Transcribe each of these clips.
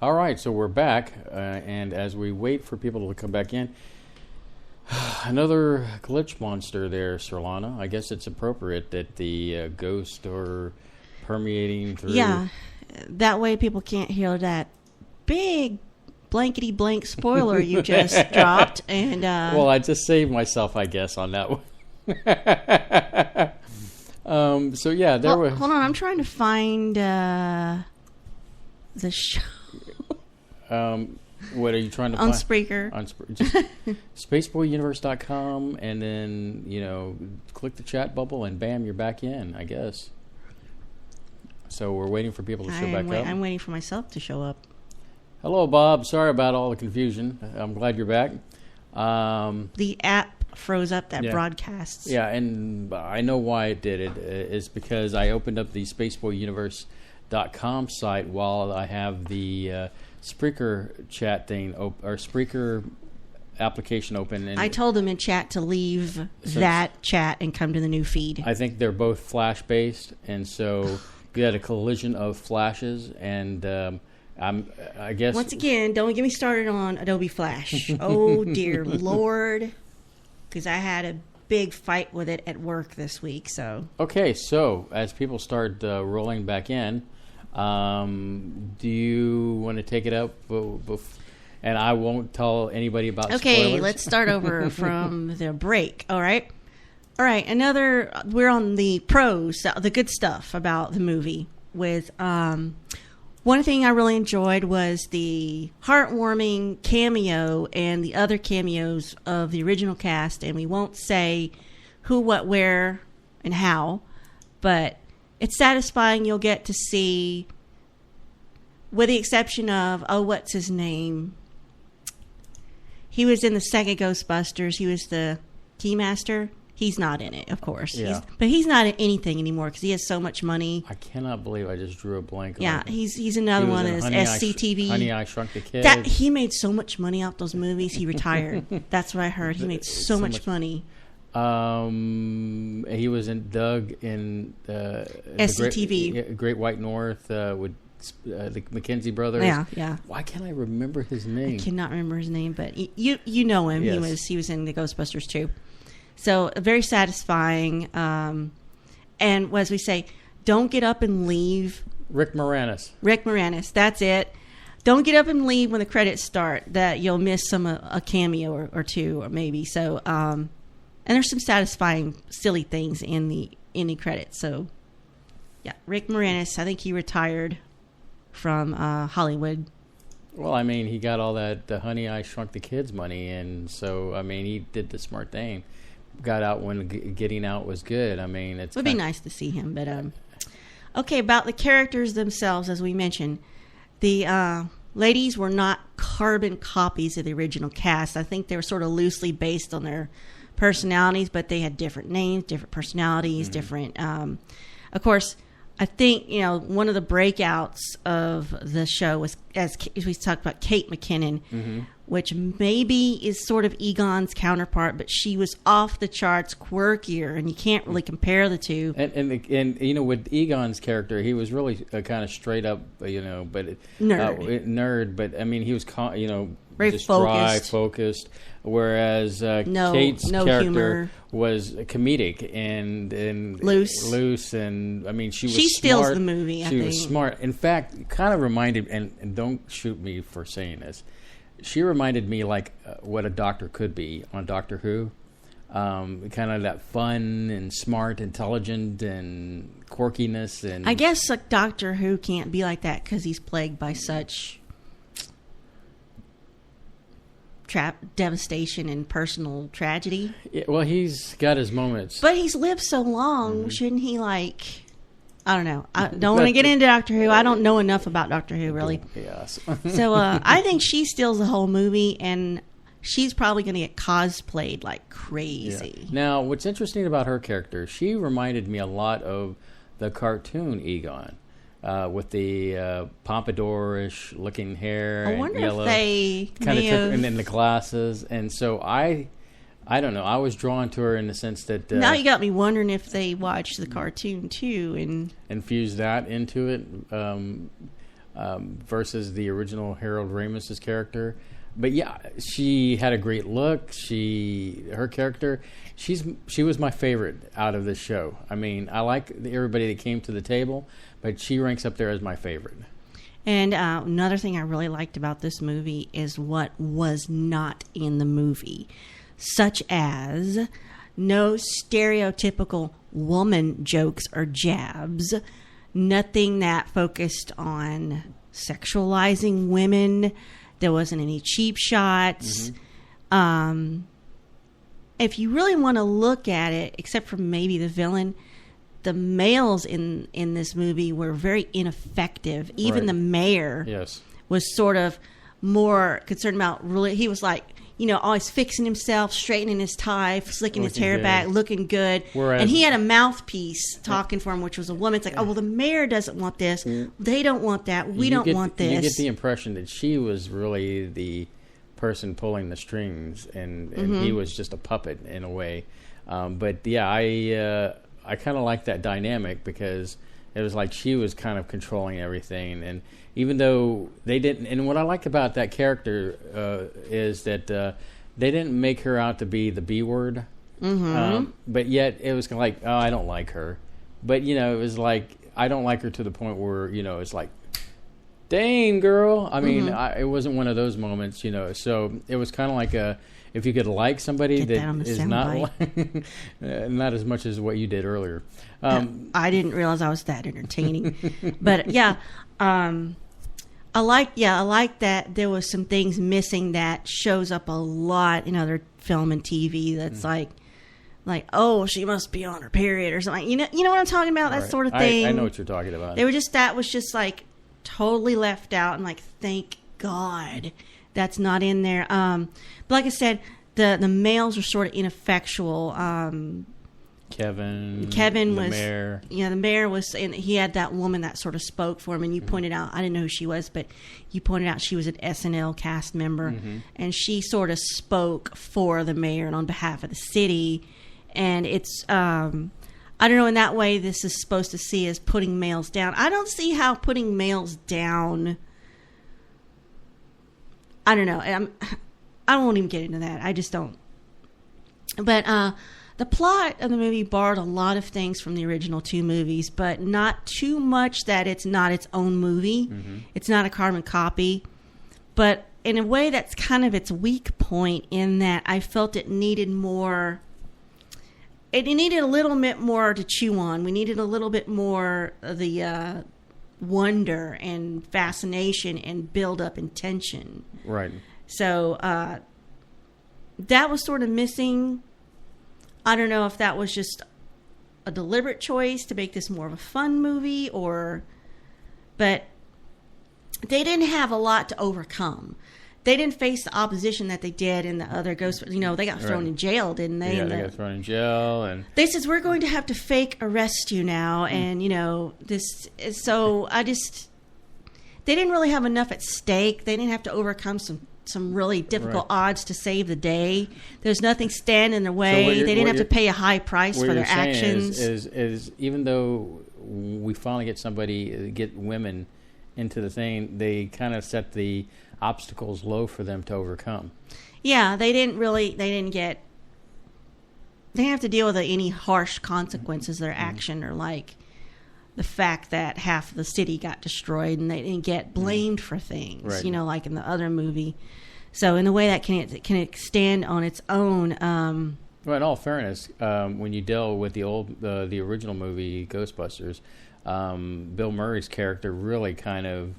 All right, so we're back, and as we wait for people to come back in, another glitch monster there, Solana. I guess it's appropriate that the ghosts are permeating through. Yeah, that way people can't hear that big blankety blank spoiler you just dropped. And well, I just saved myself, I guess, on that one. So yeah, there was. Hold on, I'm trying to find the show. What are you trying to on find? Spreaker. On just SpaceboyUniverse.com, and then click the chat bubble, and bam, you're back in, I guess. So we're waiting for people to show back up. I'm waiting for myself to show up. Hello, Bob. Sorry about all the confusion. I'm glad you're back. The app froze up that broadcasts. Yeah, and I know why it did it. It's because I opened up the SpaceboyUniverse.com site while I have the Spreaker chat thing or Spreaker application open. And I told them in chat to leave that chat and come to the new feed. I think they're both Flash based, and so you had a collision of flashes, and I guess once again, don't get me started on Adobe Flash. Oh dear Lord, because I had a big fight with it at work this week. So okay, so as people start rolling back in. Do you want to take it up? And I won't tell anybody about spoilers. Let's start over from the break. All right. We're on the pros, the good stuff about the movie. With one thing I really enjoyed was the heartwarming cameo and the other cameos of the original cast. And we won't say who, what, where, and how, but it's satisfying. You'll get to see, with the exception of, what's his name? He was in the second Ghostbusters. He was the Keymaster. He's not in it, of course. Yeah. But he's not in anything anymore because he has so much money. I cannot believe I just drew a blank on Yeah, he's another one as SCTV. Honey, I Shrunk the Kids. He made so much money off those movies, he retired. That's what I heard. He made so much money. He was in Doug in SCTV, Great White North with the McKenzie brothers. Yeah. Why can't I remember his name? I cannot remember his name, but you know him. Yes. He was in the Ghostbusters too. So very satisfying. And as we say, don't get up and leave. Rick Moranis. That's it. Don't get up and leave when the credits start. That you'll miss a cameo or two or maybe. So. And there's some satisfying, silly things in the credits. So, yeah, Rick Moranis, I think he retired from Hollywood. Well, I mean, he got all that Honey, I Shrunk the Kids money, and so, I mean, he did the smart thing. Got out when getting out was good. I mean, it would be nice to see him. But, okay, about the characters themselves, as we mentioned, the ladies were not carbon copies of the original cast. I think they were sort of loosely based on their personalities, but they had different names, different personalities, different. Of course, I think one of the breakouts of the show was as we talked about Kate McKinnon, which maybe is sort of Egon's counterpart, but she was off the charts quirkier, and you can't really compare the two. And with Egon's character, he was really kind of straight up, but nerd. But I mean, he was very just focused. dry, focused. Whereas Kate's character humor. Was comedic and loose, and I mean she steals the movie. She was smart. In fact, kind of reminded, and don't shoot me for saying this, she reminded me like what a doctor could be on Doctor Who. Kind of that fun and smart, intelligent, and quirkiness. And I guess like Doctor Who can't be like that because he's plagued by such devastation and personal tragedy. Yeah, well, he's got his moments, but he's lived so long. Shouldn't he I don't know. I don't want to get into Doctor Who. I don't know enough about Doctor Who, really. Yes. So I think she steals the whole movie, and she's probably going to get cosplayed like crazy. Yeah. Now, what's interesting about her character, she reminded me a lot of the cartoon Egon. With the pompadour-ish looking hair, I wonder yellow, if they and then the glasses, and so I don't know. I was drawn to her in the sense that now you got me wondering if they watched the cartoon too and infused that into it. versus the original Harold Ramis's character. But yeah, she had a great look. Her character, she was my favorite out of this show. I mean, I like everybody that came to the table, but she ranks up there as my favorite. And another thing I really liked about this movie is what was not in the movie, such as no stereotypical woman jokes or jabs, nothing that focused on sexualizing women. There wasn't any cheap shots. Mm-hmm. If you really want to look at it, except for maybe the villain, the males in this movie were very ineffective. Even the mayor was sort of more concerned about he was like, always fixing himself, straightening his tie, slicking his hair back, looking good. Whereas, and he had a mouthpiece talking for him, which was a woman. It's like, oh, well, the mayor doesn't want this. They don't want that. We don't want this. You get the impression that she was really the person pulling the strings, and he was just a puppet in a way. But yeah, I kind of like that dynamic because it was like she was kind of controlling everything. And even though they didn't, and what I like about that character is that they didn't make her out to be the B word. Mm-hmm. But yet it was kind of like, oh, I don't like her. But, it was like, I don't like her to the point where, it's like, dang, girl. I mean, it wasn't one of those moments, So it was kind of like if you could like somebody that is not not as much as what you did earlier. I didn't realize I was that entertaining. But yeah, I like that there was some things missing that shows up a lot in other film and TV. That's like, oh, she must be on her period or something. You know what I'm talking about? That sort of thing. I know what you're talking about. That was just like totally left out, and like, thank God that's not in there. But like I said, the males are sort of ineffectual. Kevin was mayor. The mayor was, and he had that woman that sort of spoke for him. And you pointed out, I didn't know who she was, but you pointed out she was an SNL cast member, and she sort of spoke for the mayor and on behalf of the city. And it's, I don't know. In that way, this is supposed to see as putting males down. I don't see how putting males down. I don't know. I won't even get into that. I just don't. But the plot of the movie borrowed a lot of things from the original two movies, but not too much that it's not its own movie. Mm-hmm. It's not a carbon copy. But in a way, that's kind of its weak point, in that I felt it needed more. It needed a little bit more to chew on. We needed a little bit more of the wonder and fascination and build up and tension. Right. So that was sort of missing. I don't know if that was just a deliberate choice to make this more of a fun movie, but they didn't have a lot to overcome. They didn't face the opposition that they did in the other Ghostbusters. They got thrown in jail, didn't they? Yeah, they got thrown in jail, and they says, we're going to have to fake arrest you now, and this. So they didn't really have enough at stake. They didn't have to overcome some really difficult odds to save the day. There's nothing standing in their way. They didn't have to pay a high price for their actions. Is even though we finally get women into the thing, they kind of set the obstacles low for them to overcome. Yeah, they didn't have to deal with any harsh consequences of their action, or like the fact that half of the city got destroyed and they didn't get blamed for things, like in the other movie. So in a way that can stand on its own. Well, in all fairness, when you deal with the original movie Ghostbusters, Bill Murray's character really kind of,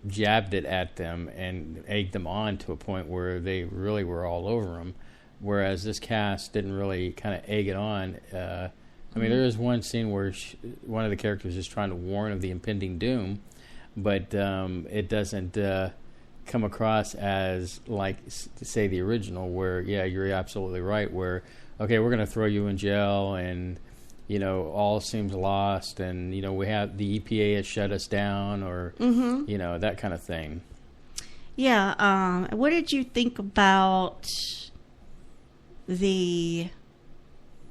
jabbed it at them and egged them on to a point where they really were all over him. Whereas this cast didn't really kind of egg it on. There is one scene where one of the characters is trying to warn of the impending doom, but it doesn't come across as like, say, the original, where, yeah, you're absolutely right, where, okay, we're going to throw you in jail, and all seems lost, and we have the EPA has shut us down, or that kind of thing. Yeah. What did you think about the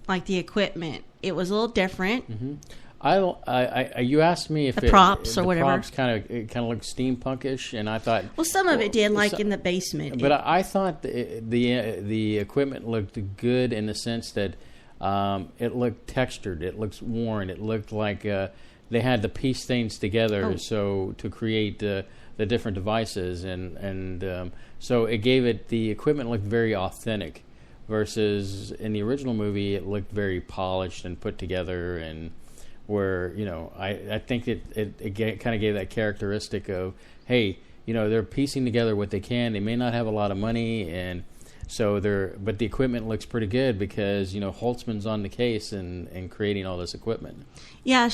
equipment? It was a little different. You asked me if the props or the whatever. Props kind of look steampunkish, and I thought. Well, some of it did, like in the basement. But I thought the equipment looked good in the sense that it looked textured, it looks worn, it looked like they had to piece things together so to create the different devices, and so it gave it the equipment looked very authentic, versus in the original movie it looked very polished and put together, and where I think it kind of gave that characteristic of, hey, they're piecing together what they can. They may not have a lot of money, and so but the equipment looks pretty good because Holtzman's on the case and creating all this equipment. Yeah, I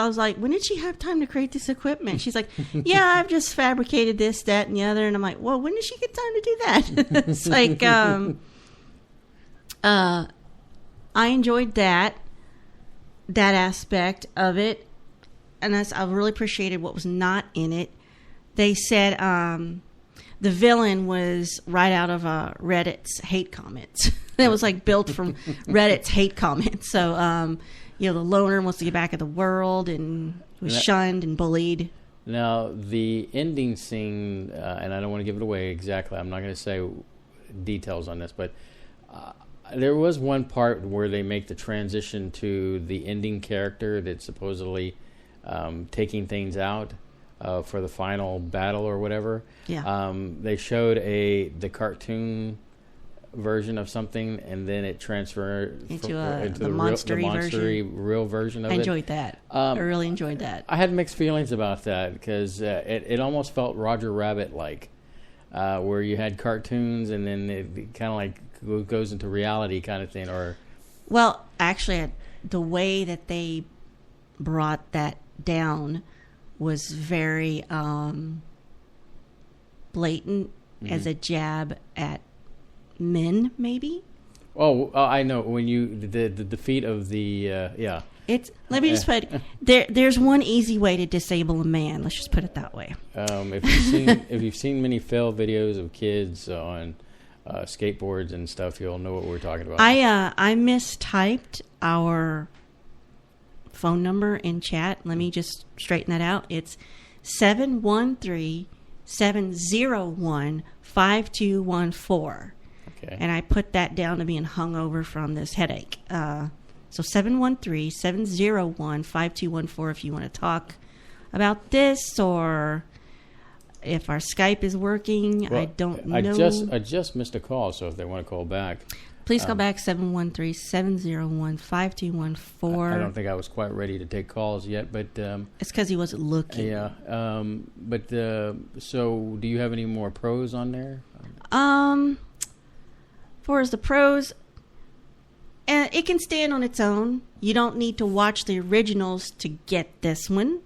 was like, when did she have time to create this equipment? She's like, yeah, I've just fabricated this, that, and the other. And I'm like, well, when did she get time to do that? It's like, I enjoyed that aspect of it, and I really appreciated what was not in it. They said the villain was right out of Reddit's hate comments. It was like built from Reddit's hate comments. So, the loner wants to get back at the world and was shunned and bullied. Now, the ending scene, and I don't want to give it away exactly. I'm not going to say details on this, but there was one part where they make the transition to the ending character that's supposedly taking things out for the final battle or whatever. Yeah. They showed the cartoon version of something, and then it transferred into the monstery real version of it. I enjoyed that. I really enjoyed that. I had mixed feelings about that because it almost felt Roger Rabbit-like, where you had cartoons and then it kind of like goes into reality kind of thing. Well, actually, the way that they brought that down was very blatant as a jab at men, maybe. Oh, I know. When the defeat of the It's let me just put there's one easy way to disable a man. Let's just put it that way. If you've seen many fail videos of kids on skateboards and stuff, you'll know what we're talking about. I mistyped our phone number in chat. Let me just straighten that out. It's 713-701-5214. Okay. And I put that down to being hungover from this headache. So 713-701-5214 if you want to talk about this, or if our Skype is working. Well, I don't know. I just missed a call, so if they want to call back. Please call back 713-701-5214. I don't think I was quite ready to take calls yet, but... it's because he wasn't looking. Yeah. So do you have any more pros on there? For as the pros, and it can stand on its own. You don't need to watch the originals to get this one.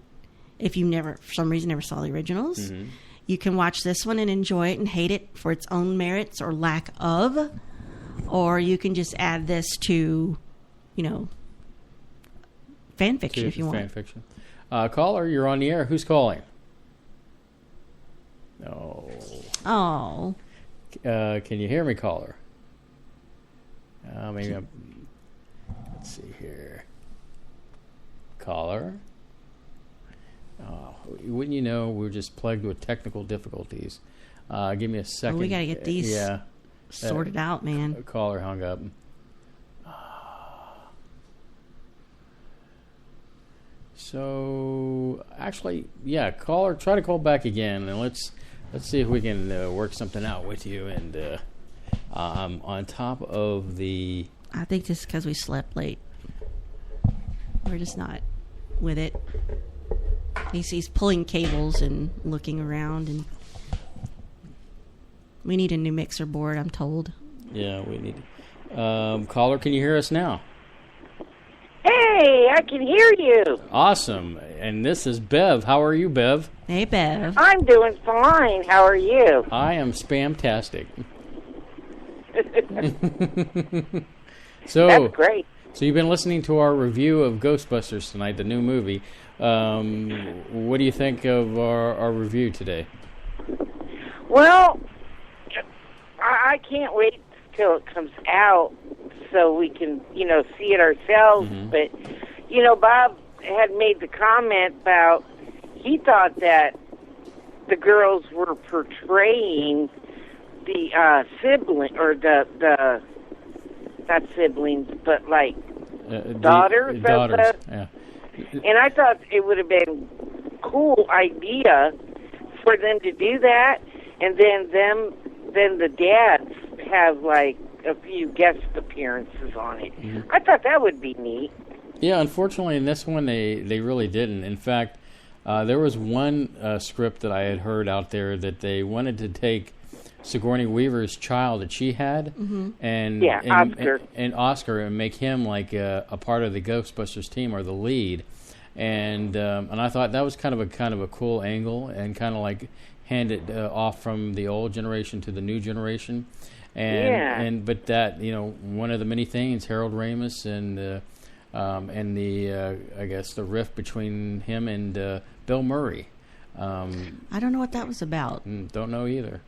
If you for some reason, never saw the originals. Mm-hmm. You can watch this one and enjoy it and hate it for its own merits or lack of. Or you can just add this to, fan fiction if you want. Fan fiction. Caller, you're on the air. Who's calling? No. Oh. Can you hear me, caller? Maybe let's see here. Caller? Oh, wouldn't you know, we're just plagued with technical difficulties. Give me a second. Well, we got to get these sorted out, man. A caller hung up. So, actually, caller, try to call back again, and let's see if we can work something out with you. And on top of the... I think this is because we slept late. We're just not with it. He's pulling cables and looking around, and we need a new mixer board, I'm told. Yeah, we need caller, can you hear us now? Hey, I can hear you. Awesome. And this is Bev. How are you, Bev? Hey, Bev. I'm doing fine. How are you? I am spamtastic. That's great. So you've been listening to our review of Ghostbusters tonight, the new movie. What do you think of our review today? Well, I can't wait till it comes out so we can, see it ourselves. Mm-hmm. But, Bob had made the comment about he thought that the girls were portraying the sibling or the not siblings, but like daughters. Daughters. Yeah. And I thought it would have been a cool idea for them to do that, and then the dads have like a few guest appearances on it. Mm-hmm. I thought that would be neat. Yeah, unfortunately, in this one, they really didn't. In fact, there was one script that I had heard out there that they wanted to take Sigourney Weaver's child that she had, and Oscar, and make him like a part of the Ghostbusters team or the lead. And I thought that was kind of a cool angle, and kind of like hand it off from the old generation to the new generation. But that, one of the many things, Harold Ramis and the I guess the rift between him and Bill Murray. I don't know what that was about. Don't know either.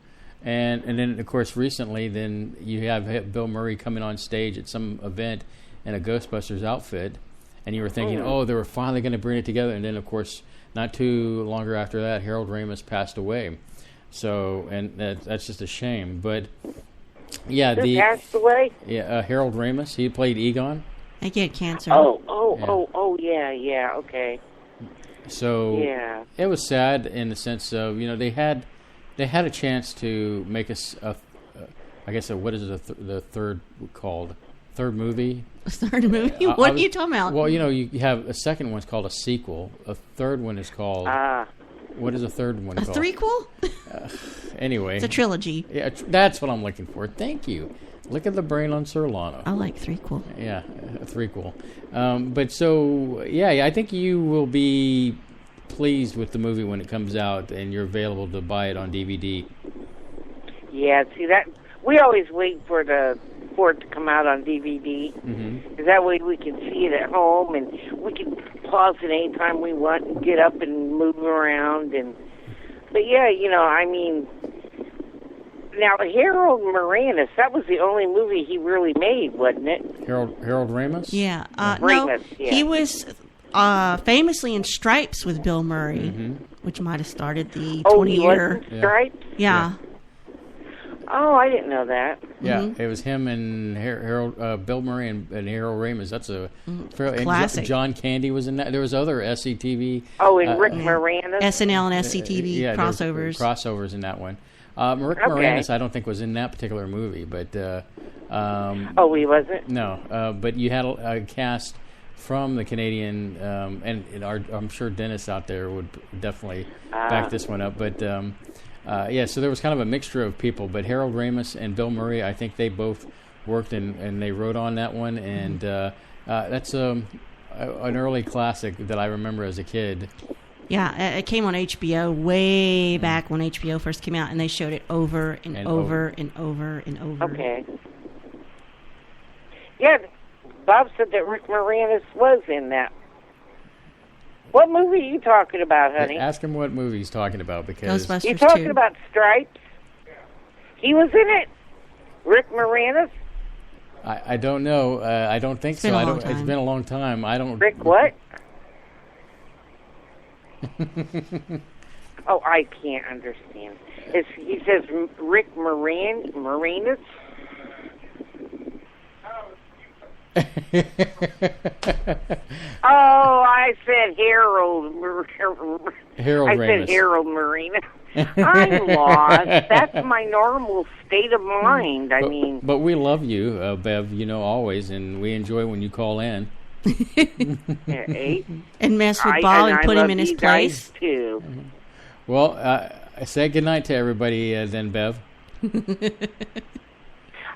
And then of course recently, then you have Bill Murray coming on stage at some event in a Ghostbusters outfit, and you were thinking, they were finally going to bring it together. And then of course, not too longer after that, Harold Ramis passed away. So, and that's just a shame. But yeah, Who passed away? Yeah, Harold Ramis. He played Egon. I get cancer. Yeah, okay. So it was sad in the sense of they had a chance to make what is it, the third called? Third movie? Third movie? What are you talking about? Well, you have a second one's called a sequel. A third one is called... what is a third one called? A threequel? Anyway. It's a trilogy. Yeah, that's what I'm looking for. Thank you. Look at the brain on Sir Lano. I like threequel. Yeah, a threequel. But so, I think you will be pleased with the movie when it comes out and you're available to buy it on DVD. Yeah, see that we always wait for it to come out on DVD. Because that way we can see it at home and we can pause it anytime we want and get up and move around. But now Harold Moranis, that was the only movie he really made, wasn't it? Harold Ramis? Yeah. Ramis, yeah. He was famously in Stripes with Bill Murray, which might have started the 20-year... he was in Stripes? Yeah. Oh, I didn't know that. Yeah, it was him and Bill Murray and Harold Ramis. That's a classic. And John Candy was in that. There was other SCTV. Oh, and Rick Moranis. SNL and SCTV crossovers. Crossovers in that one. Rick Moranis, I don't think was in that particular movie, but. He wasn't. No, but you had a cast from the Canadian, and I'm sure Dennis out there would definitely back this one up, but. So there was kind of a mixture of people, but Harold Ramis and Bill Murray, I think they both worked and they wrote on that one, and that's an early classic that I remember as a kid. Yeah, it came on HBO way back when HBO first came out, and they showed it over and over and over and over. Okay. Yeah, Bob said that Rick Moranis was in that. What movie are you talking about, honey? Ask him what movie he's talking about, because... Ghostbusters 2. You're talking about Stripes? He was in it? Rick Moranis? I don't know. I don't think so. It's been a long time. I don't... Rick what? I can't understand. He says Rick Moranis? I said Harold. Harold Ramis. Said Harold Marina. I'm lost. That's my normal state of mind. But we love you, Bev. Always, and we enjoy when you call in. And mess with Bob and put him in his place too. Well, I say goodnight to everybody then, Bev.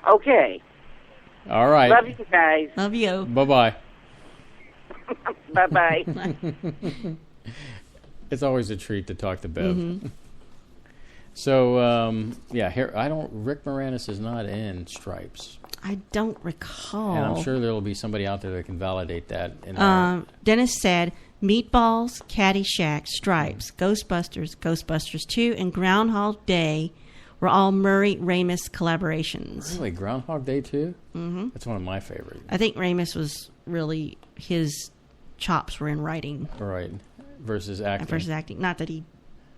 Okay. All right. Love you guys. Love you. Bye-bye. Bye-bye. It's always a treat to talk to Bev. So, Rick Moranis is not in Stripes. I don't recall. And I'm sure there will be somebody out there that can validate that. Dennis said, Meatballs, Caddyshack, Stripes, Ghostbusters, Ghostbusters 2, and Groundhog Day were all Murray Ramis collaborations. Really? Groundhog Day too? Mm-hmm. That's one of my favorites. I think Ramis was really his chops were in writing Right. Versus acting. versus acting. Not that he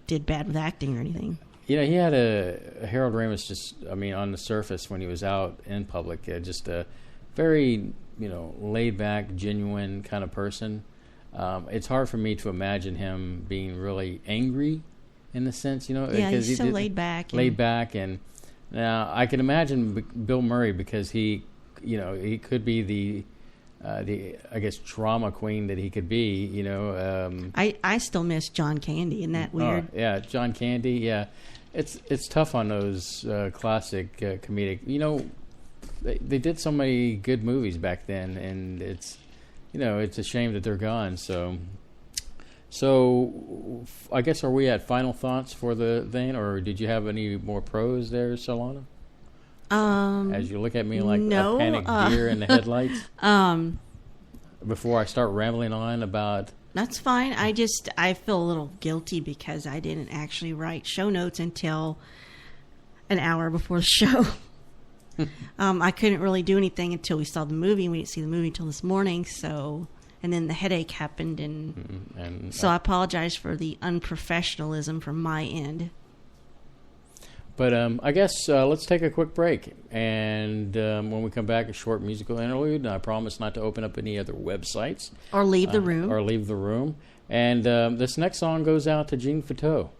did bad with acting or anything. You know, he had a Harold Ramis just, I mean, on the surface when he was out in public, just a very, laid back, genuine kind of person. It's hard for me to imagine him being really angry in the sense, Yeah, because he's so laid back. And now I can imagine Bill Murray because he could be the I guess drama queen that he could be. I still miss John Candy. Isn't that weird? Yeah, John Candy. Yeah, it's tough on those classic comedic. They did so many good movies back then, and it's a shame that they're gone. So I guess, are we at final thoughts for the thing, or did you have any more pros there, Solana? As you look at me like no, a panicked deer in the headlights. Before I start rambling on about. That's fine. I feel a little guilty because I didn't actually write show notes until an hour before the show. I couldn't really do anything until we saw the movie, and we didn't see the movie until this morning. And then the headache happened, and so I apologize for the unprofessionalism from my end. But I guess let's take a quick break, and when we come back, a short musical interlude. And I promise not to open up any other websites Or leave the room. Or leave the room. And this next song goes out to Jean Fateau.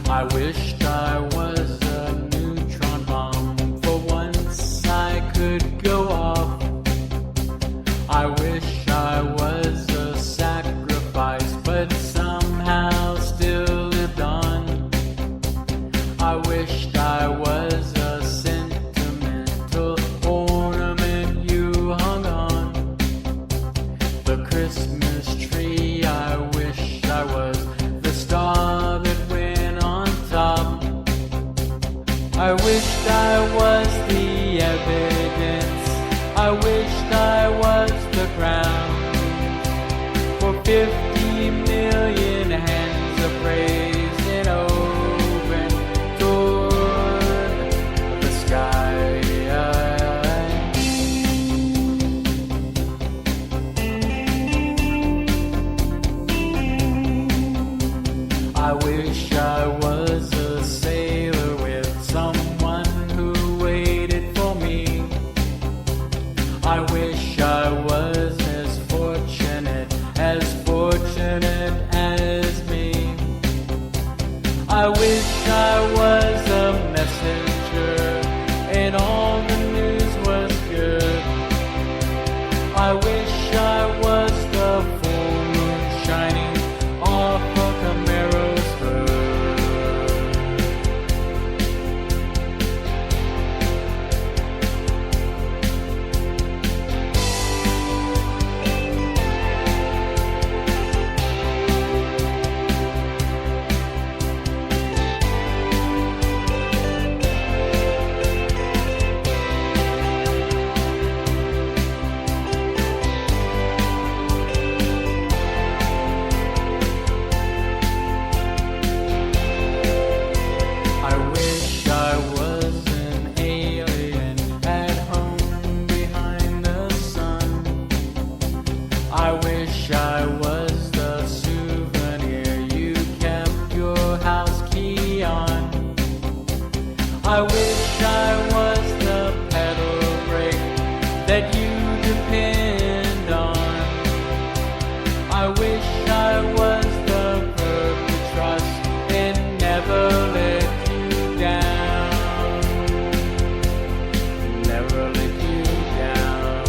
I wished I was a neutron bomb. For once I could go off. I wish I was a sacrifice, but somehow still lived on. I wished I was a sentimental ornament you hung on the Christmas tree. I wish I was the star that went on top. I wished I was the evidence. I wished I was the ground for 50 million hands of praise and open toward the sky. I wish I was a sailor with someone who waited for me. I wish I was as fortunate as me. I wish I was a messenger and all the news was good. I wish I was the full moon shining off of Camaro's hood. I wish I was an alien at home behind the sun. I wish I was the souvenir you kept your house key on. I wish I was the pedal brake that you depend on. I wish I was the verb to trust and never let you down. Never let you down.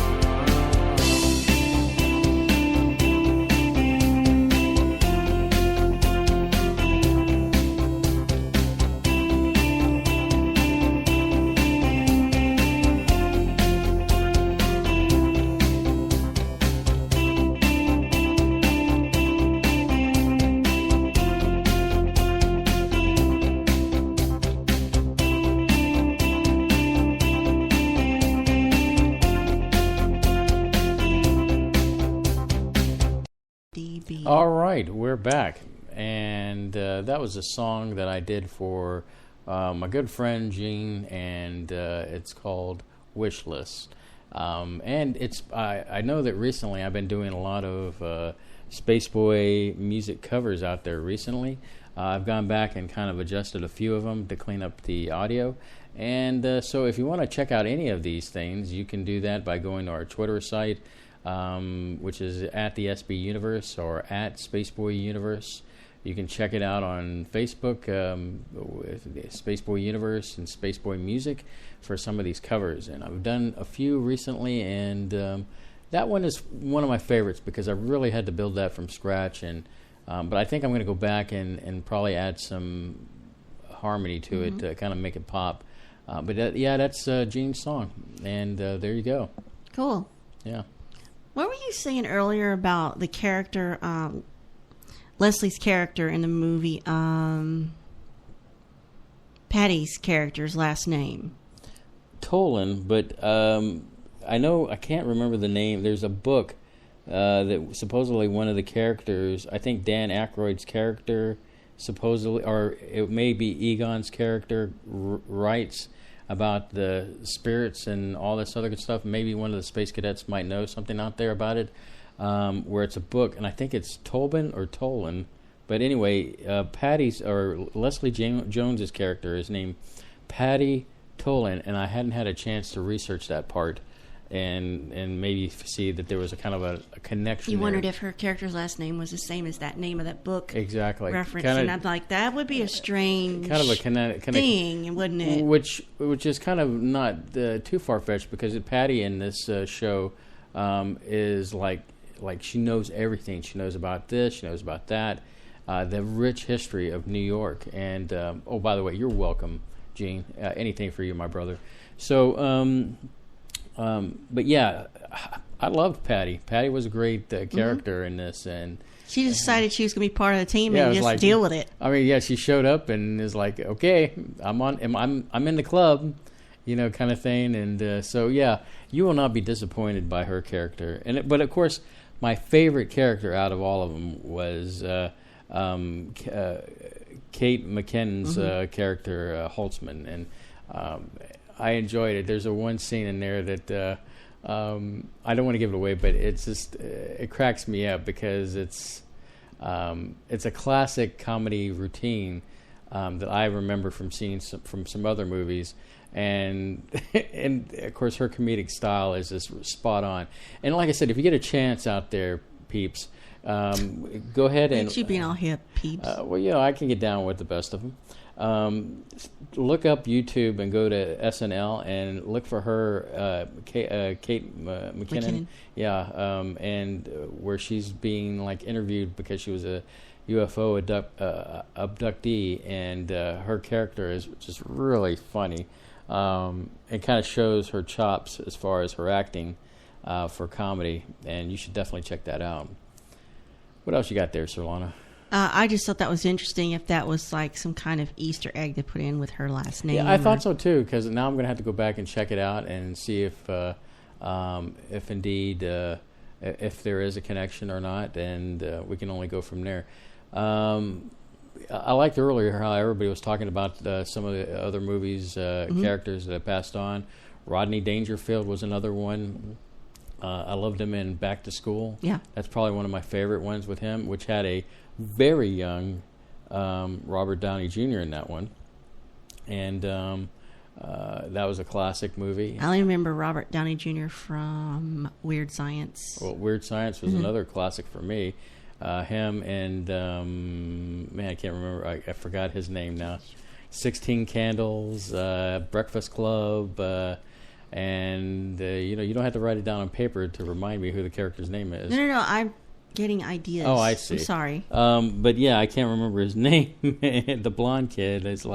All right, we're back. And that was a song that I did for my good friend Gene, and it's called Wish List. And I know that recently I've been doing a lot of Spaceboy music covers out there recently. I've gone back and kind of adjusted a few of them to clean up the audio. And so if you want to check out any of these things, you can do that by going to our Twitter site, which is at the SBUniverse or at SpaceboyUniverse. You can check it out on Facebook, with SpaceboyUniverse and Spaceboy Music for some of these covers. And I've done a few recently, and that one is one of my favorites because I really had to build that from scratch. And but I think I'm going to go back and probably add some harmony to it to kind of make it pop. But that's Gene's song, and there you go. Cool. Yeah. What were you saying earlier about the character, Leslie's character in the movie, Patty's character's last name? Tolan, but I can't remember the name. There's a book that supposedly one of the characters, I think Dan Aykroyd's character, supposedly, or it may be Egon's character, writes about the spirits and all this other good stuff. Maybe one of the space cadets might know something out there about it, where it's a book, and I think it's Tobin or Tolan. But anyway, Patty's, or Leslie Jones's character is named Patty Tolan, and I hadn't had a chance to research that part and maybe see that there was a kind of a connection. You there. wondered if her character's last name was the same as that name of that book. Exactly. Reference, kinda, and I'm like, that would be a strange kind of a thing, wouldn't it? Which is kind of not too far fetched, because Patty in this show is like she knows everything. She knows about this. She knows about that. The rich history of New York. And oh, by the way, you're welcome, Gene. Anything for you, my brother. So. But yeah, I loved Patty. Patty was a great character in this, and she decided she was going to be part of the team yeah, and just deal with it. I mean, yeah, she showed up and is like, okay, I'm in the club, kind of thing. And so yeah, you will not be disappointed by her character. But of course, my favorite character out of all of them was Kate McKinnon's character, Holtzman, and I enjoyed it. There's one scene in there that I don't want to give it away, but it's just it cracks me up because it's a classic comedy routine that I remember from seeing from some other movies, and of course her comedic style is just spot on. And like I said, if you get a chance out there, peeps, go ahead and you being all hip, peeps. Well, I can get down with the best of them. Look up YouTube and go to SNL and look for her, Kate McKinnon. Yeah, and where she's being interviewed because she was a UFO abductee, and her character is just really funny. It kind of shows her chops as far as her acting for comedy, and you should definitely check that out. What else you got there, Solana? I just thought that was interesting, if that was some kind of Easter egg to put in with her last name. Yeah, I thought so too, because now I'm going to have to go back and check it out and see if indeed if there is a connection or not, and we can only go from there. I liked earlier how everybody was talking about some of the other movies, characters that have passed on. Rodney Dangerfield was another one. I loved him in Back to School. Yeah, that's probably one of my favorite ones with him, which had a very young Robert Downey Jr. in that one, and that was a classic movie. I only remember Robert Downey Jr. from Weird Science. Well, Weird Science was another classic for me. Him and I can't remember. I forgot his name now. 16 Candles, Breakfast Club. And you don't have to write it down on paper to remind me who the character's name is. No, I'm getting ideas. Oh, I see. I'm sorry. But yeah, I can't remember his name. The blonde kid is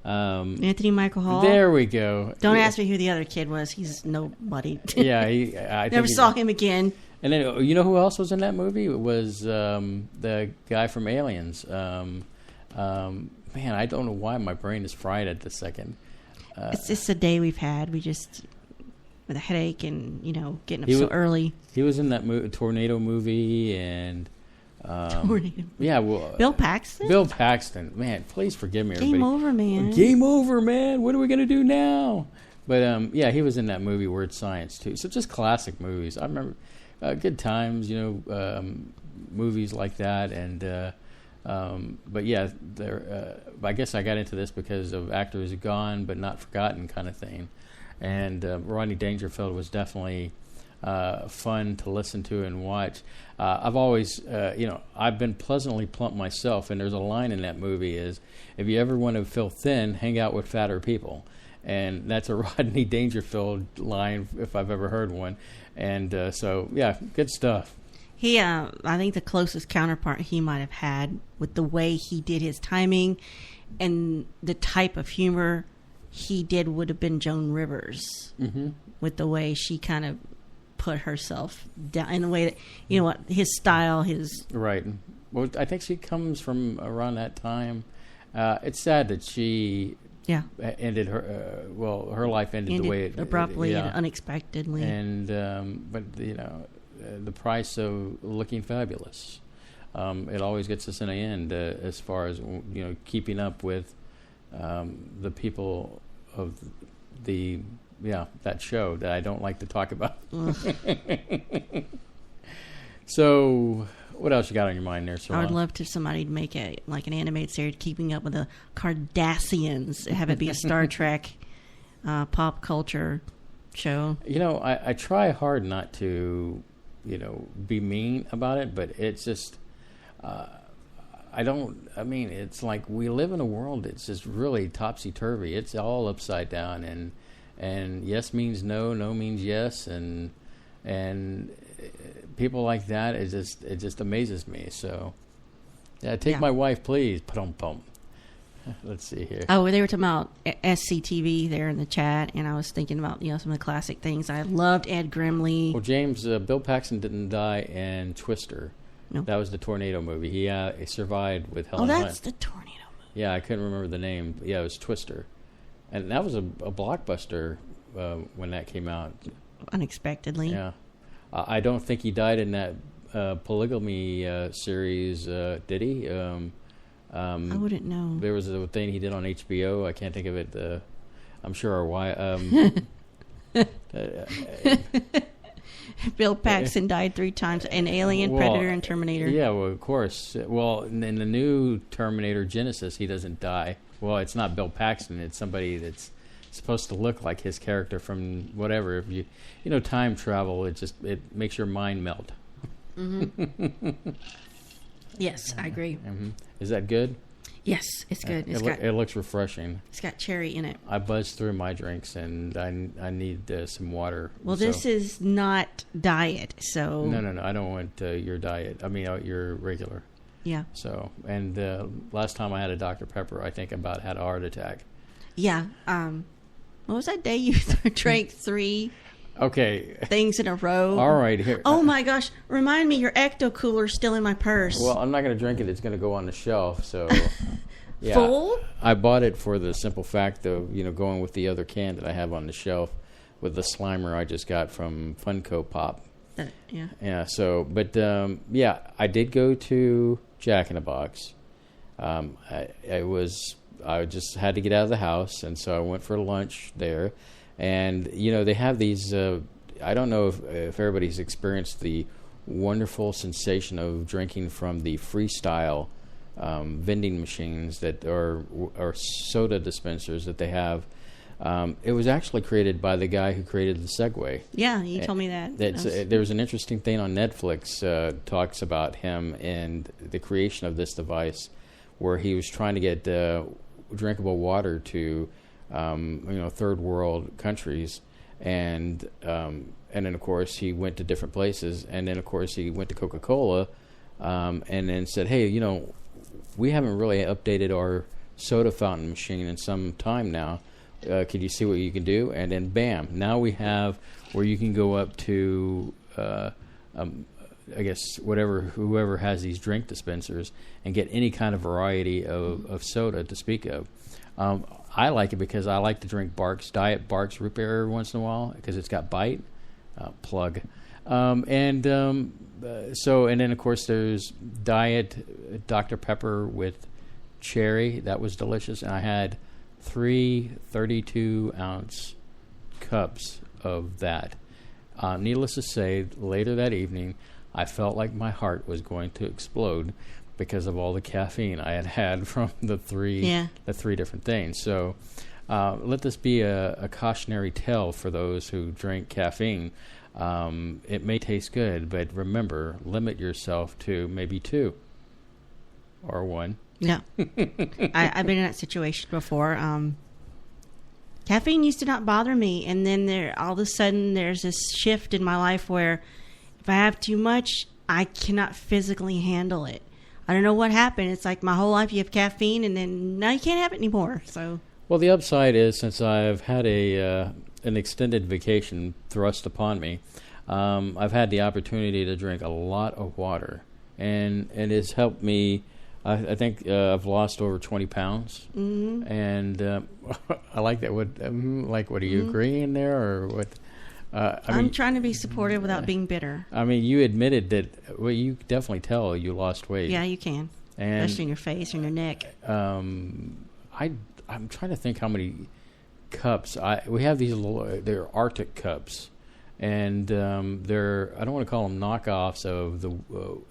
Anthony Michael Hall. There we go. Don't ask me who the other kid was. He's nobody. Yeah, I never saw him again. And then you know who else was in that movie? It was the guy from Aliens. Man, I don't know why my brain is fried at this second. It's just a day we've had. We just with a headache and getting up so early. He was in that tornado movie, and Tornado. Yeah, well, Bill Paxton. Bill Paxton, man, please forgive me, everybody. Game over, man. Game over, man. What are we gonna do now? But yeah, he was in that movie Weird Science too. So just classic movies. I remember good times, movies like that. And but yeah, I guess I got into this because of Actors Gone but Not Forgotten kind of thing. And Rodney Dangerfield was definitely fun to listen to and watch. I've always, I've been pleasantly plump myself, and there's a line in that movie is, if you ever want to feel thin, hang out with fatter people. And that's a Rodney Dangerfield line, if I've ever heard one. And so, yeah, good stuff. He, I think the closest counterpart he might have had with the way he did his timing and the type of humor he did would have been Joan Rivers, with the way she kind of put herself down in a way that, his style, his... Right. Well, I think she comes from around that time. It's sad that she... Yeah, ended her. Her life ended the way it abruptly and unexpectedly. And but the price of looking fabulous, it always gets us in the end. As far as keeping up with the people of that show that I don't like to talk about. So, what else you got on your mind there, Sarah? I would love to somebody to make an animated series, Keeping Up with the Cardassians, have it be a Star Trek pop culture show. I try hard not to, be mean about it, but it's just, it's like we live in a world that's just really topsy-turvy. It's all upside down, and yes means no, no means yes, and people like that, it just amazes me. So, take my wife, please. Pum. Let's see here. Oh, they were talking about SCTV there in the chat, and I was thinking about some of the classic things. I loved Ed Grimley. Well, James, Bill Paxton didn't die in Twister. No. That was the tornado movie. He survived with Helen Hunt. Oh, that's the tornado movie. Yeah, I couldn't remember the name. But yeah, it was Twister, and that was a blockbuster when that came out. Unexpectedly. Yeah. I don't think he died in that polygamy series, did he? I wouldn't know. There was a thing he did on HBO. I can't think of it. I'm sure why. Bill Paxton died 3 times in Alien, Predator, and Terminator. Yeah, well, of course. Well, in the new Terminator Genesis, he doesn't die. Well, it's not Bill Paxton. It's somebody that's supposed to look like his character from whatever. If you time travel, it makes your mind melt. Yes, I agree. Is that good? Yes, it's good. It looks refreshing. It's got cherry in it. I buzzed through my drinks, and I need some water. Well, this is not diet, so... No. I don't want your diet. I mean, your regular. Yeah. So, and last time I had a Dr. Pepper, I think about had a heart attack. Yeah. What was that day you drank 3 things in a row? All right. Here. Oh, my gosh. Remind me, your Ecto Cooler's still in my purse. Well, I'm not going to drink it. It's going to go on the shelf. So, yeah. Full? I bought it for the simple fact of, going with the other can that I have on the shelf with the Slimer I just got from Funko Pop. Yeah. Yeah. So, but, I did go to Jack in the Box. I just had to get out of the house, and so I went for lunch there. And, they have these, I don't know if everybody's experienced the wonderful sensation of drinking from the freestyle vending machines that are soda dispensers that they have. It was actually created by the guy who created the Segway. Yeah, you told me that. There was an interesting thing on Netflix talks about him and the creation of this device, where he was trying to get drinkable water to third world countries, and then of course he went to different places, and then of course he went to Coca-Cola, and then said, hey, we haven't really updated our soda fountain machine in some time now. Could you see what you can do? And then bam, now we have where you can go up to I guess whoever has these drink dispensers and get any kind of variety of soda to speak of. I like it because I like to drink Diet Barks root beer every once in a while because it's got bite. Plug. And then of course there's Diet Dr. Pepper with cherry. That was delicious. And I had 3 32-ounce cups of that. Needless to say, later that evening, I felt like my heart was going to explode because of all the caffeine I had from the three different things. So let this be a cautionary tale for those who drink caffeine. It may taste good, but remember, limit yourself to maybe 2 or 1. Yeah. I've been in that situation before. Caffeine used to not bother me, and then all of a sudden there's this shift in my life where if I have too much, I cannot physically handle it. I don't know what happened. It's like my whole life you have caffeine, and then now you can't have it anymore. So, well, the upside is since I've had an extended vacation thrust upon me, I've had the opportunity to drink a lot of water, and it has helped me. I think I've lost over 20 pounds, and I like that. What are you agreeing there, or what? I'm trying to be supportive without being bitter. I mean, you admitted that. Well, you definitely tell you lost weight. Yeah, you can, especially in your face and your neck. I'm trying to think how many cups. We have these they're Arctic cups. And they're, I don't want to call them knockoffs of the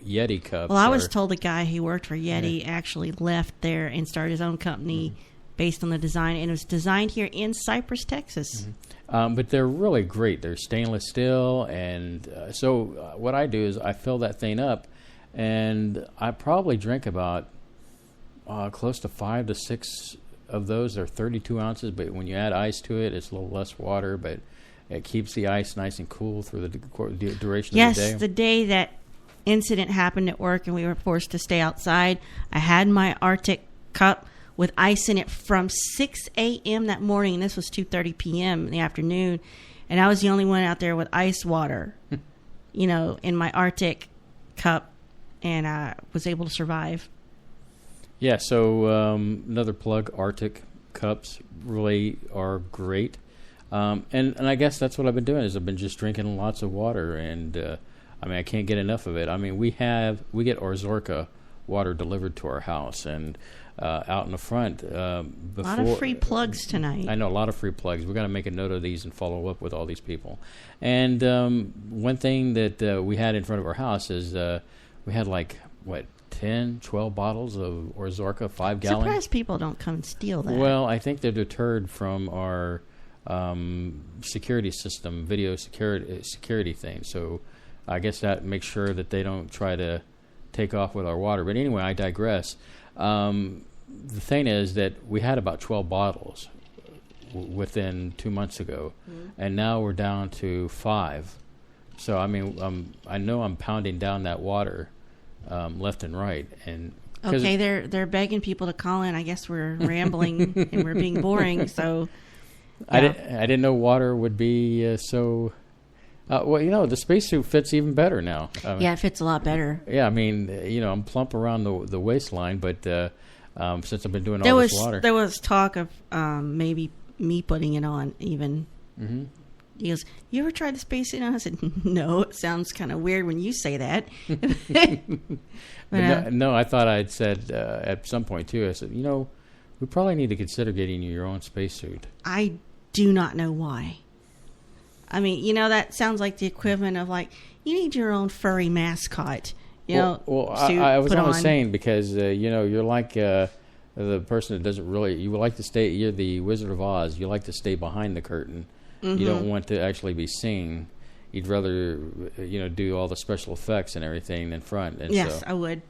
Yeti cups. Well, I was told a guy who worked for Yeti actually left there and started his own company based on the design. And it was designed here in Cypress, Texas. But they're really great. They're stainless steel. And so what I do is I fill that thing up. And I probably drink about close to 5 to 6 of those. They're 32 ounces. But when you add ice to it, it's a little less water. But it keeps the ice nice and cool through the duration of the day. Yes, the day that incident happened at work and we were forced to stay outside, I had my Arctic cup with ice in it from 6 a.m. that morning, and this was 2:30 p.m. in the afternoon, and I was the only one out there with ice water, in my Arctic cup, and I was able to survive. Yeah, so another plug, Arctic cups really are great. And I guess that's what I've been doing is I've been just drinking lots of water, and I can't get enough of it. I mean, we get Ozorka water delivered to our house, and out in the front. A lot of free plugs tonight. I know, a lot of free plugs. We've got to make a note of these and follow up with all these people. And one thing that we had in front of our house is we had 10, 12 bottles of Ozorka, 5-gallon. Surprised people don't come and steal that. Well, I think they're deterred from our security system, video security thing. So I guess that makes sure that they don't try to take off with our water. But anyway, I digress. The thing is that we had about 12 bottles within 2 months ago, and now we're down to 5. So I mean, I know I'm pounding down that water left and right. And okay, they're begging people to call in. I guess we're rambling and we're being boring. So. Yeah. I didn't know water would be so. The spacesuit fits even better now. Yeah, it fits a lot better. Yeah, I mean, I'm plump around the waistline, but since I've been doing all this water, there was talk of maybe me putting it on even. Mm-hmm. He goes, "You ever tried the spacesuit?" And I said, "No, it sounds kind of weird when you say that." but no, I thought I'd said at some point too. I said, we probably need to consider getting you your own spacesuit. I do not know why. I mean, that sounds like the equivalent of you need your own furry mascot. I was only saying because you're like the person that doesn't really. You would like to stay. You're the Wizard of Oz. You like to stay behind the curtain. Mm-hmm. You don't want to actually be seen. You'd rather do all the special effects and everything in front. And yes, I would.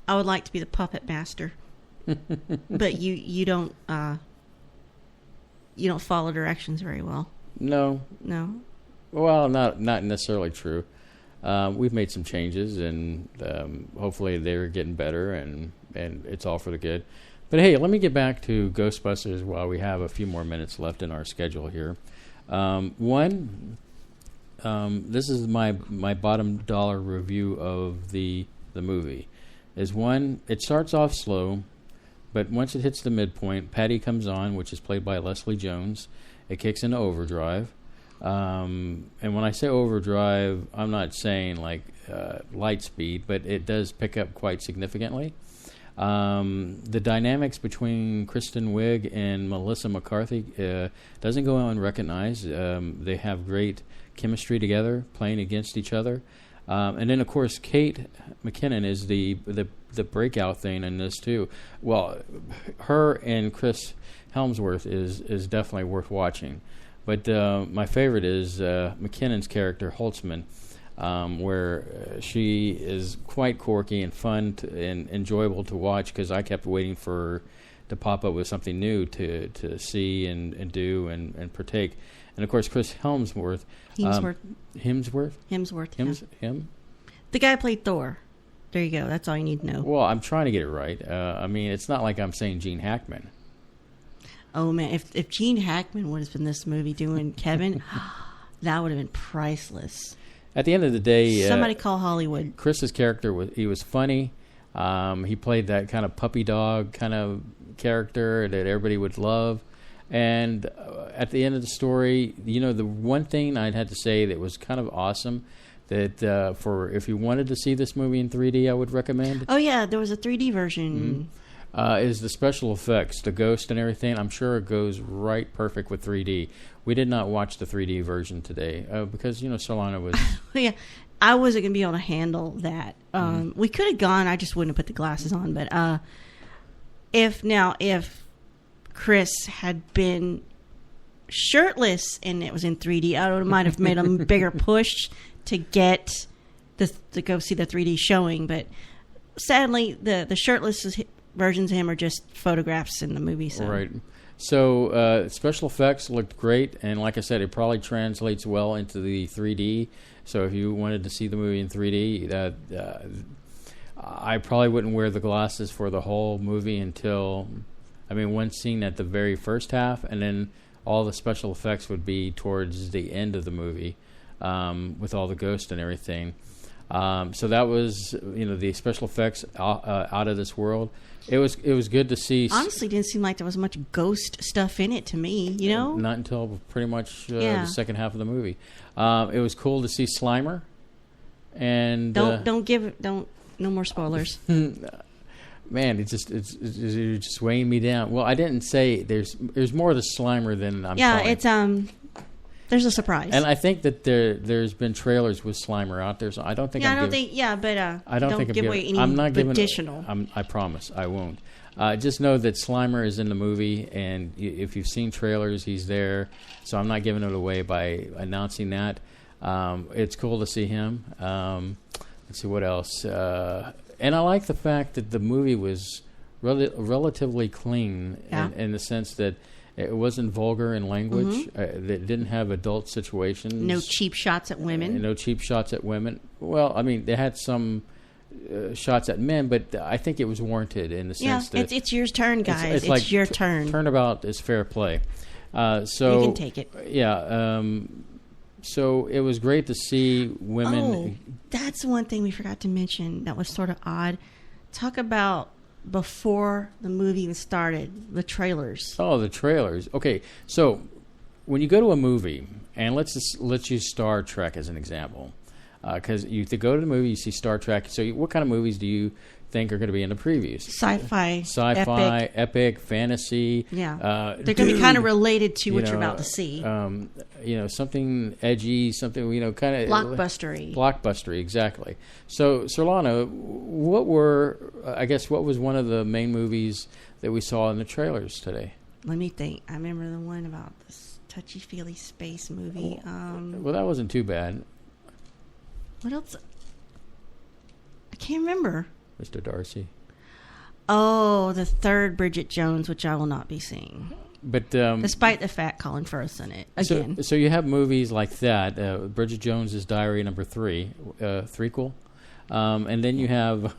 I would like to be the puppet master. But you don't follow directions very well. No. Well, not necessarily true. We've made some changes, and hopefully they're getting better, and it's all for the good. But hey, let me get back to Ghostbusters while we have a few more minutes left in our schedule here. This is my bottom dollar review of the movie. It starts off slow. But once it hits the midpoint, Patty comes on, which is played by Leslie Jones. It kicks into overdrive. And when I say overdrive, I'm not saying like light speed, but it does pick up quite significantly. The dynamics between Kristen Wiig and Melissa McCarthy doesn't go unrecognized. They have great chemistry together, playing against each other. And then, of course, Kate McKinnon is the breakout thing in this, too. Well, her and Chris Hemsworth is definitely worth watching. But my favorite is McKinnon's character, Holtzman, where she is quite quirky and fun and enjoyable to watch, because I kept waiting for her to pop up with something new to see and do and partake. And, of course, Chris Hemsworth. Hemsworth? Him? The guy played Thor. There you go. That's all you need to know. Well, I'm trying to get it right. I mean, it's not like I'm saying Gene Hackman. Oh, man. If Gene Hackman would have been in this movie doing Kevin, that would have been priceless. At the end of the day... Somebody call Hollywood. Chris's character, he was funny. He played that kind of puppy dog kind of character that everybody would love. And at the end of the story, you know, the one thing I'd had to say that was kind of awesome, that for if you wanted to see this movie in 3D, I would recommend. Oh, yeah, there was a 3D version. Is the special effects, the ghost and everything. I'm sure it goes right perfect with 3D. We did not watch the 3D version today because, you know, Solana was... Yeah, I wasn't going to be able to handle that. We could have gone, I just wouldn't have put the glasses on. But if Chris had been shirtless and it was in 3D, I might have made a bigger push to get to go see the 3D showing. But sadly, the shirtless versions of him are just photographs in the movie. So. Right. So special effects looked great, and like I said, it probably translates well into the 3D. So if you wanted to see the movie in 3D, I probably wouldn't wear the glasses for the whole movie until... I mean, one scene at the very first half, and then all the special effects would be towards the end of the movie, with all the ghosts and everything. So that was, you know, the special effects out of this world. It was good to see. Honestly, didn't seem like there was much ghost stuff in it to me. You know, not until pretty much the second half of the movie. It was cool to see Slimer, and no more spoilers. Man, it's just weighing me down. Well, I didn't say there's more to Slimer than I'm. Yeah, telling. There's a surprise, and I think that there's been trailers with Slimer out there, so I don't think. Yeah, I don't think give away any I'm not giving additional. I promise I won't. Just know that Slimer is in the movie, and if you've seen trailers, he's there. So I'm not giving it away by announcing that. It's cool to see him. Let's see what else. And I like the fact that the movie was relatively clean in the sense that it wasn't vulgar in language. It didn't have adult situations. No cheap shots at women. No cheap shots at women. Well, I mean, they had some shots at men, but I think it was warranted in the sense that... it's your turn, guys. It's like your turn. Turnabout is fair play. So you can take it. Yeah. So it was great to see women... Oh, that's one thing we forgot to mention that was sort of odd. Talk about before the movie even started, the trailers. Oh, the trailers. Okay, so when you go to a movie, and let's use Star Trek as an example, because you to go to the movie, you see Star Trek. So what kind of movies do you think are going to be in the previews? Sci-fi, epic, fantasy. Yeah, they're going to be kind of related to what you're about to see. Something edgy, something kind of blockbustery, exactly. So, Solana, what was one of the main movies that we saw in the trailers today? Let me think. I remember the one about this touchy-feely space movie. Well, that wasn't too bad. What else? I can't remember. Mr. Darcy. Oh, the third Bridget Jones, which I will not be seeing. But despite the fact Colin Firth's in it again. So you have movies like that, Bridget Jones's Diary number 3, threequel, and then you have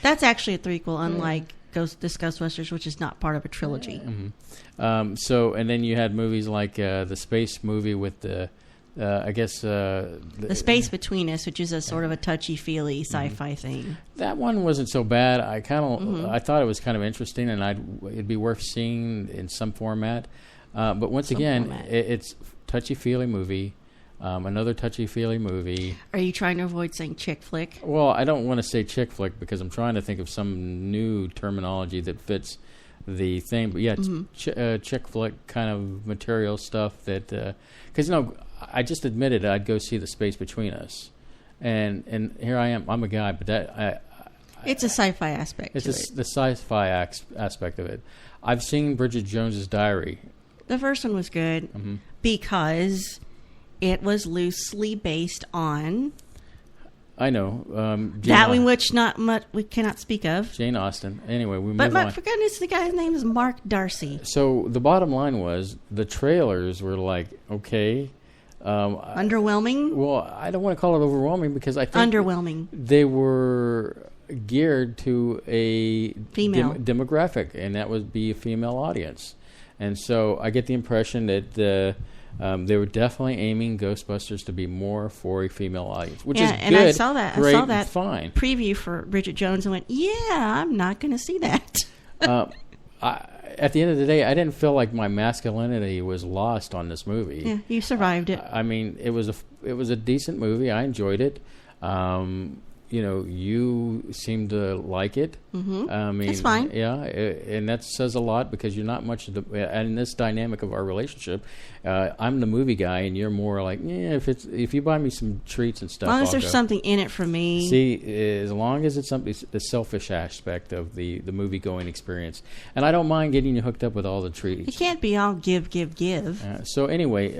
that's actually a threequel, unlike Ghostbusters, which is not part of a trilogy. Mm-hmm. So and then you had movies like the space movie with the. The Space Between Us, which is a sort of a touchy-feely sci-fi thing. That one wasn't so bad. I thought it was kind of interesting, and it'd be worth seeing in some format. But once Some again, format. it's touchy-feely movie. Another touchy-feely movie. Are you trying to avoid saying chick flick? Well, I don't want to say chick flick because I'm trying to think of some new terminology that fits the thing. But yeah, it's chick flick kind of material stuff that... Because, I just admitted I'd go see The Space Between Us. And here I am. I'm a guy, but It's a sci-fi aspect it's to it. the sci-fi aspect of it. I've seen Bridget Jones's Diary. The first one was good because it was loosely based on I know. that one which not much we cannot speak of. Jane Austen. Anyway, we But move on. for goodness, the guy's name is Mark Darcy. So the bottom line was the trailers were like, okay. Underwhelming? Well, I don't want to call it overwhelming because I think Underwhelming. they were geared to a Female. demographic, and that would be a female audience. And so I get the impression that they were definitely aiming Ghostbusters to be more for a female audience, which is good. And I saw that. Great, I saw that fine. preview for Bridget Jones and went, yeah, I'm not going to see that. At the end of the day, I didn't feel like my masculinity was lost on this movie. Yeah, you survived it. I mean, it was a decent movie. I enjoyed it. You seem to like it. Mm-hmm. I mean, It's fine. Yeah, and that says a lot because you're not much of the. And in this dynamic of our relationship, I'm the movie guy, and you're more like, yeah. If you buy me some treats and stuff, As long as I'll there's go. something in it for me. See, as long as it's something, the selfish aspect of the movie going experience, and I don't mind getting you hooked up with all the treats. It can't be all give. So anyway,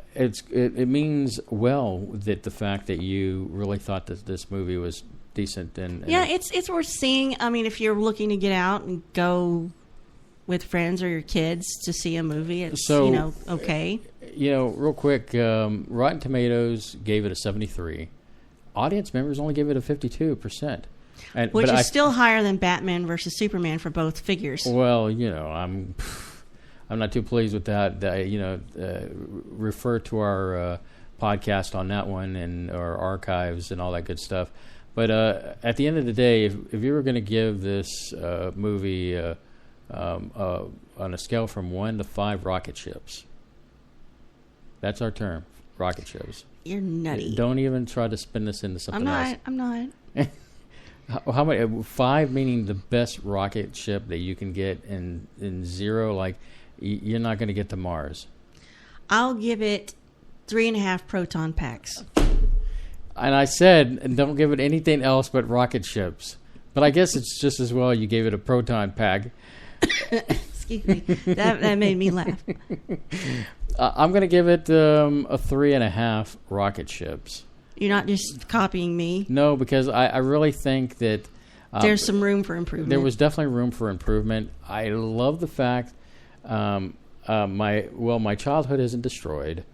it means well that the fact that you really thought that this movie was decent and Yeah, it's worth seeing. I mean, if you're looking to get out and go with friends or your kids to see a movie, it's So, okay. real quick, Rotten Tomatoes gave it a 73. Audience members only gave it a 52%, Which is still higher than Batman versus Superman for both figures. Well, I'm not too pleased with that. Refer to our podcast on that one and our archives and all that good stuff. But at the end of the day, if you were going to give this movie on a scale from 1 to 5 rocket ships, that's our term, rocket ships. You're nutty. Don't even try to spin this into something else. I'm not. How many? 5 meaning the best rocket ship that you can get, and 0 like you're not going to get to Mars. I'll give it 3.5 proton packs. And I said, don't give it anything else but rocket ships. But I guess it's just as well you gave it a proton pack. Excuse me. That made me laugh. I'm going to give it a 3.5 rocket ships. You're not just copying me. No, because I really think that There's some room for improvement. there was definitely room for improvement. I love the fact my childhood isn't destroyed.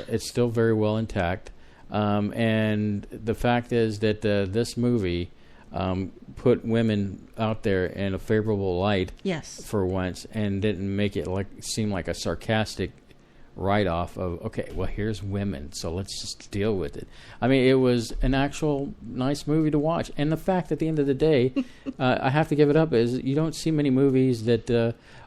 It's still very well intact. And the fact is that this movie put women out there in a favorable light Yes. for once and didn't make it seem like a sarcastic write-off of, okay, well, here's women, so let's just deal with it. I mean, it was an actual nice movie to watch. And the fact at the end of the day, I have to give it up, is you don't see many movies that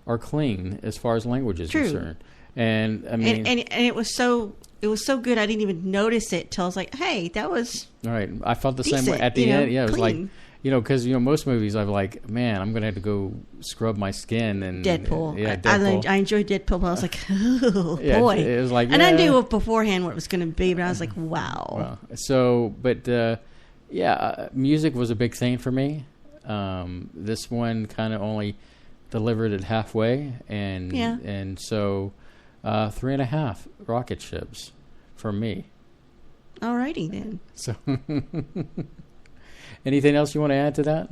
are clean as far as language is True. concerned. And I mean, And it was so good I didn't even notice it till I was like, hey, that was all right, I felt the same way decent, at the end. Yeah, it was like, clean. because most movies I'm like, man, I'm gonna have to go scrub my skin and Deadpool. Yeah, Deadpool. I enjoyed Deadpool, but I was like, oh, Yeah, boy. it was like, and I yeah. knew beforehand what it was going to be, but I was like, wow. Well, so, but music was a big thing for me. This one kind of only delivered it halfway, and so 3.5 rocket ships for me. Alrighty then. So, anything else you want to add to that?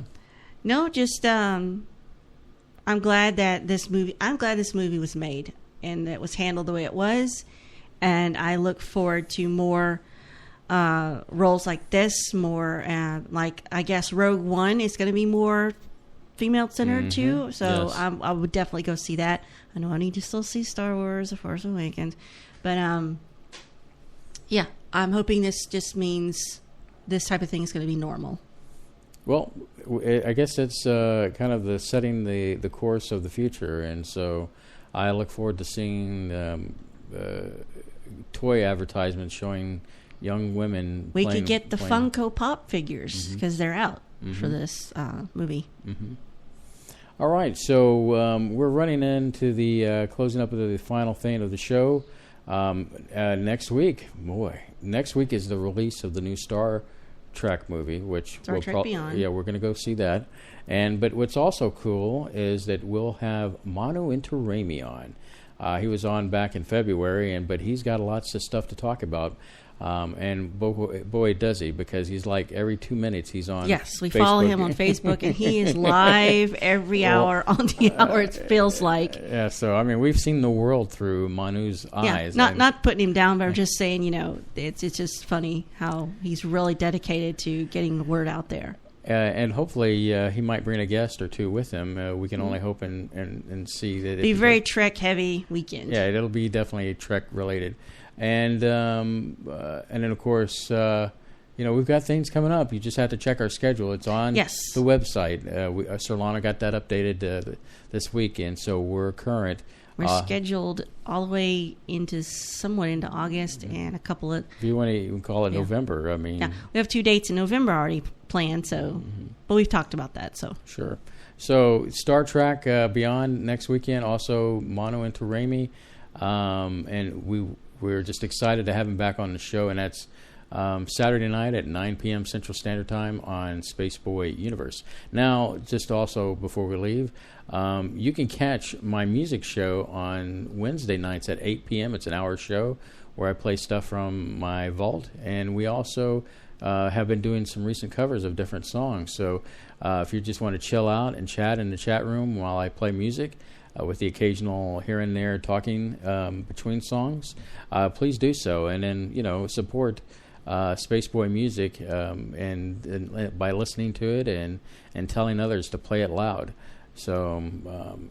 No, just I'm glad this movie was made and that it was handled the way it was, and I look forward to more roles like this. More like, I guess Rogue One is going to be more female centered too. So Yes. I would definitely go see that. I know I need to still see Star Wars: The Force Awakens, but yeah, I'm hoping this just means this type of thing is going to be normal. Well, I guess it's kind of setting the course of the future, and so I look forward to seeing toy advertisements showing young women. We could get the playing. Funko Pop figures because they're out for this movie. All right, so we're running into the closing up of the final thing of the show. Next week is the release of the new Star Trek movie, which Star Trek Beyond. Yeah, we're going to go see that. But what's also cool is that we'll have Manu Intiraymi on. He was on back in February, but he's got lots of stuff to talk about. And boy, does he, because he's like every 2 minutes he's on. Yes, we Facebook. follow him on Facebook, and he is live every hour on the hour, it feels like. Yeah, so, I mean, we've seen the world through Manu's eyes. Not putting him down, but I'm just saying, it's just funny how he's really dedicated to getting the word out there. And hopefully he might bring a guest or two with him. We can only hope and see that. Be very Trek-heavy weekend. Yeah, it'll be definitely Trek-related. And then, of course, we've got things coming up. You just have to check our schedule. It's on the website. Solana got that updated this weekend, so we're current. We're scheduled all the way somewhat into August and a couple of... If you want to even call it November, I mean... Yeah, we have 2 dates in November already planned, so... But we've talked about that, so... Sure. So, Star Trek Beyond next weekend, also Manu Intiraymi, and we're just excited to have him back on the show, and that's Saturday night at 9 p.m. Central Standard Time on SpaceboyUniverse. Now, just also before we leave, you can catch my music show on Wednesday nights at 8 p.m. It's an hour show where I play stuff from my vault, and we also have been doing some recent covers of different songs. So if you just want to chill out and chat in the chat room while I play music, with the occasional here and there talking between songs, please do so. And then, support Spaceboy Music and by listening to it and telling others to play it loud. So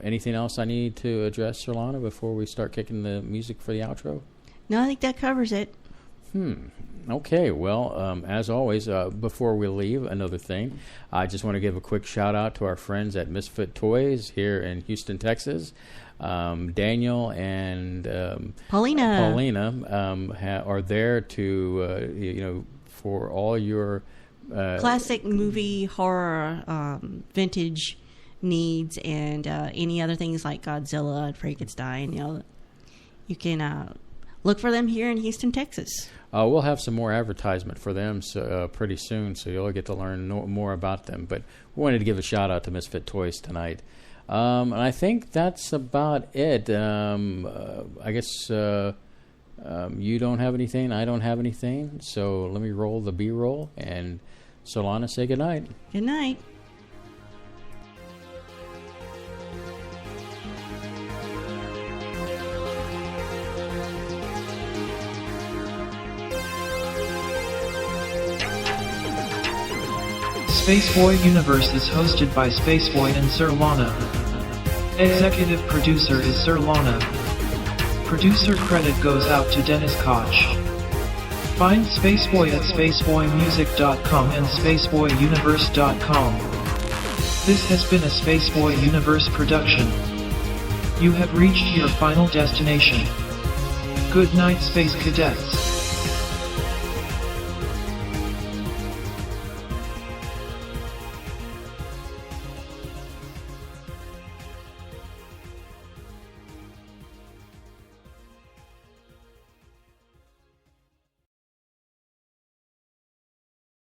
anything else I need to address, Solana, before we start kicking the music for the outro? No, I think that covers it. Okay, well, as always, before we leave, another thing, I just want to give a quick shout out to our friends at Misfit Toys here in Houston, Texas. Daniel and Paulina are there to, for all your classic movie horror vintage needs and any other things like Godzilla and Frankenstein. You can look for them here in Houston, Texas. We'll have some more advertisement for them pretty soon, so you'll get to learn more about them. But we wanted to give a shout-out to Misfit Toys tonight. And I think that's about it. I guess you don't have anything, I don't have anything. So let me roll the B-roll, and Solana, say goodnight. Good night. Spaceboy Universe is hosted by Spaceboy and Sir Lana. Executive producer is Sir Lana. Producer credit goes out to Dennis Koch. Find Spaceboy at spaceboymusic.com and spaceboyuniverse.com. This has been a Spaceboy Universe production. You have reached your final destination. Good night, Space Cadets.